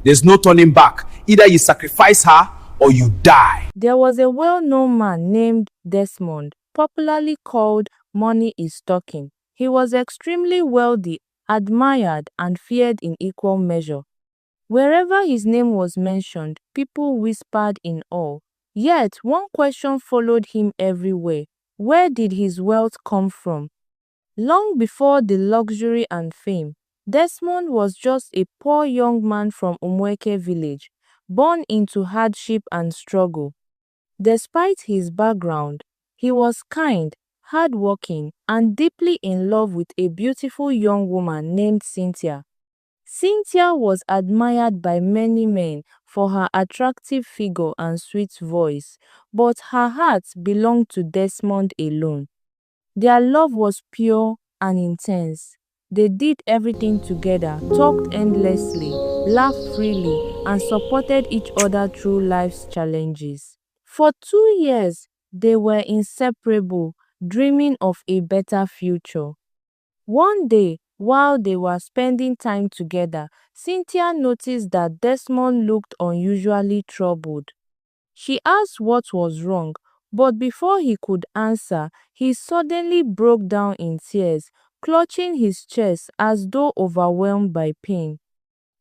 There's no turning back. Either you sacrifice her or you die. There was a well-known man named Desmond, popularly called Money is Talking. He was extremely wealthy, admired, and feared in equal measure. Wherever his name was mentioned, people whispered in awe. Yet, one question followed him everywhere. Where did his wealth come from? Long before the luxury and fame, Desmond was just a poor young man from Umweke village, born into hardship and struggle. Despite his background, he was kind, hardworking, and deeply in love with a beautiful young woman named Cynthia. Cynthia was admired by many men for her attractive figure and sweet voice, but her heart belonged to Desmond alone. Their love was pure and intense. They did everything together, talked endlessly, laughed freely, and supported each other through life's challenges. For 2 years, they were inseparable, dreaming of a better future. One day, while they were spending time together, Cynthia noticed that Desmond looked unusually troubled. She asked what was wrong, but before he could answer, he suddenly broke down in tears, clutching his chest as though overwhelmed by pain.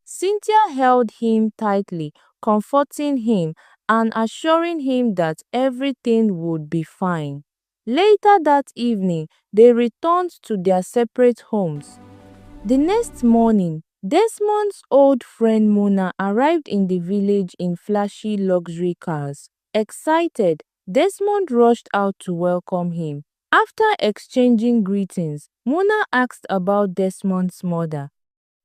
Cynthia held him tightly, comforting him and assuring him that everything would be fine. Later that evening, they returned to their separate homes. The next morning, Desmond's old friend Mona arrived in the village in flashy luxury cars. Excited, Desmond rushed out to welcome him. After exchanging greetings, Mona asked about Desmond's mother.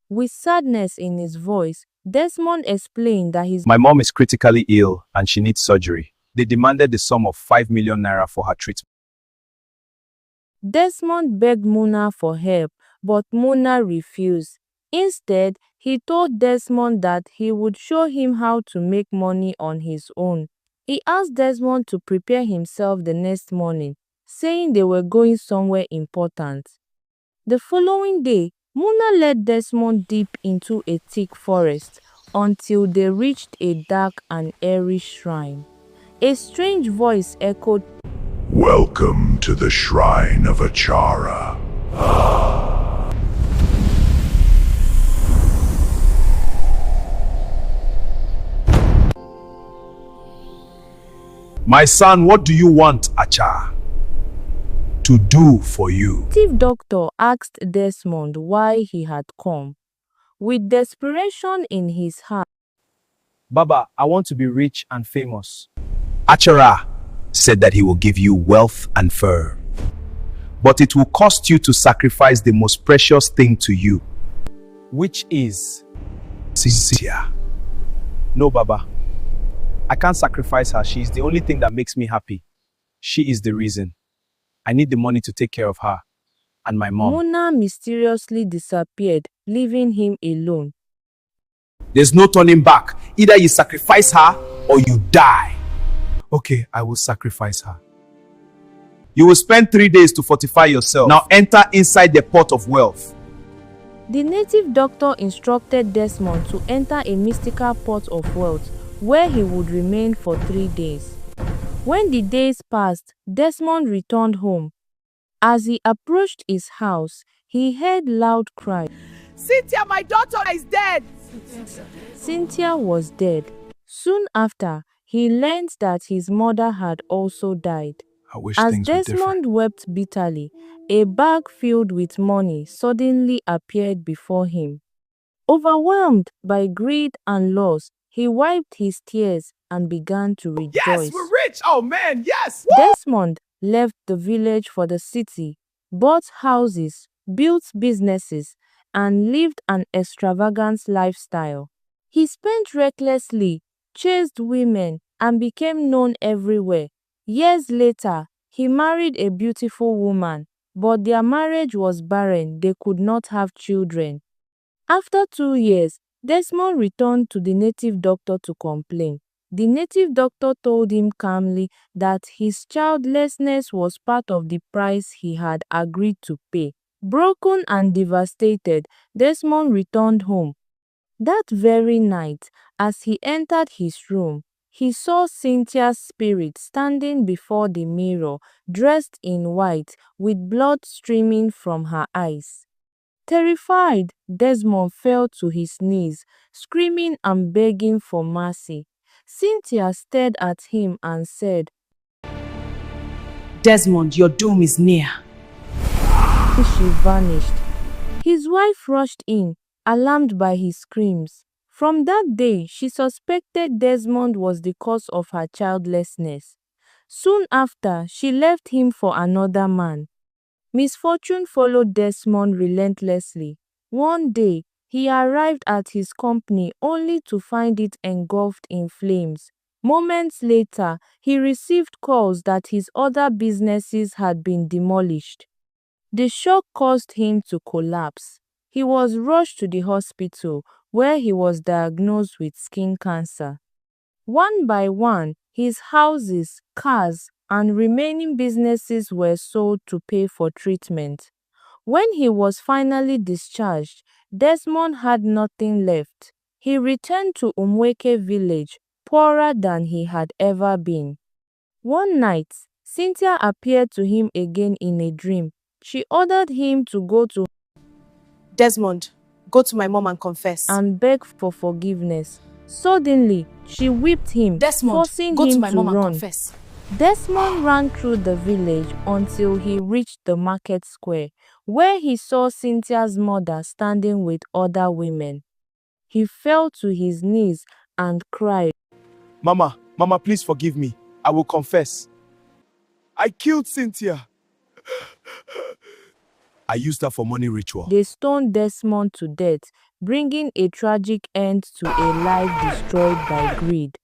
With sadness in his voice, Desmond explained that his My mom is critically ill and she needs surgery. They demanded the sum of 5 million naira for her treatment. Desmond begged Mona for help, but Mona refused. Instead, he told Desmond that he would show him how to make money on his own. He asked Desmond to prepare himself the next morning, saying they were going somewhere important. The following day, Mona led Desmond deep into a thick forest until they reached a dark and airy shrine. A strange voice echoed, Welcome to the Shrine of Achara. My son, what do you want, Acha, to do for you? The chief doctor asked Desmond why he had come. With desperation in his heart, Baba, I want to be rich and famous. Achara said that he will give you wealth and fur. But it will cost you to sacrifice the most precious thing to you, which is Cynthia. No, Baba. I can't sacrifice her. She is the only thing that makes me happy. She is the reason. I need the money to take care of her and my mom. Mona mysteriously disappeared, leaving him alone. There's no turning back. Either you sacrifice her or you die. Okay, I will sacrifice her. You will spend 3 days to fortify yourself. Now enter inside the pot of wealth. The native doctor instructed Desmond to enter a mystical pot of wealth where he would remain for 3 days. When the days passed, Desmond returned home. As he approached his house, he heard loud cries. Cynthia, my daughter is dead! Cynthia was dead. Soon after, he learned that his mother had also died. I wish As things were different. Desmond wept bitterly, a bag filled with money suddenly appeared before him. Overwhelmed by greed and loss, he wiped his tears and began to rejoice. Yes, we're rich! Oh man, yes! Desmond left the village for the city, bought houses, built businesses, and lived an extravagant lifestyle. He spent recklessly, chased women, and became known everywhere. Years later, he married a beautiful woman, but their marriage was barren. They could not have children. After 2 years, Desmond returned to the native doctor to complain. The native doctor told him calmly that his childlessness was part of the price he had agreed to pay. Broken and devastated, Desmond returned home. That very night, as he entered his room, he saw Cynthia's spirit standing before the mirror, dressed in white, with blood streaming from her eyes. Terrified, Desmond fell to his knees, screaming and begging for mercy. Cynthia stared at him and said, Desmond, your doom is near. She vanished. His wife rushed in, alarmed by his screams. From that day, she suspected Desmond was the cause of her childlessness. Soon after, she left him for another man. Misfortune followed Desmond relentlessly. One day, he arrived at his company only to find it engulfed in flames. Moments later, he received calls that his other businesses had been demolished. The shock caused him to collapse. He was rushed to the hospital, where he was diagnosed with skin cancer. One by one, his houses, cars, and remaining businesses were sold to pay for treatment. When he was finally discharged, Desmond had nothing left. He returned to Umweke village, poorer than he had ever been. One night, Cynthia appeared to him again in a dream. She ordered him to go to Desmond, go to my mom and confess. and beg for forgiveness. Suddenly, she whipped him, Desmond, forcing go him to my mom and run. confess. Desmond ran through the village until he reached the market square, where he saw Cynthia's mother standing with other women. He fell to his knees and cried. Mama, please forgive me. I will confess. I killed Cynthia. I used her for money ritual. They stoned Desmond to death, bringing a tragic end to a life destroyed by greed.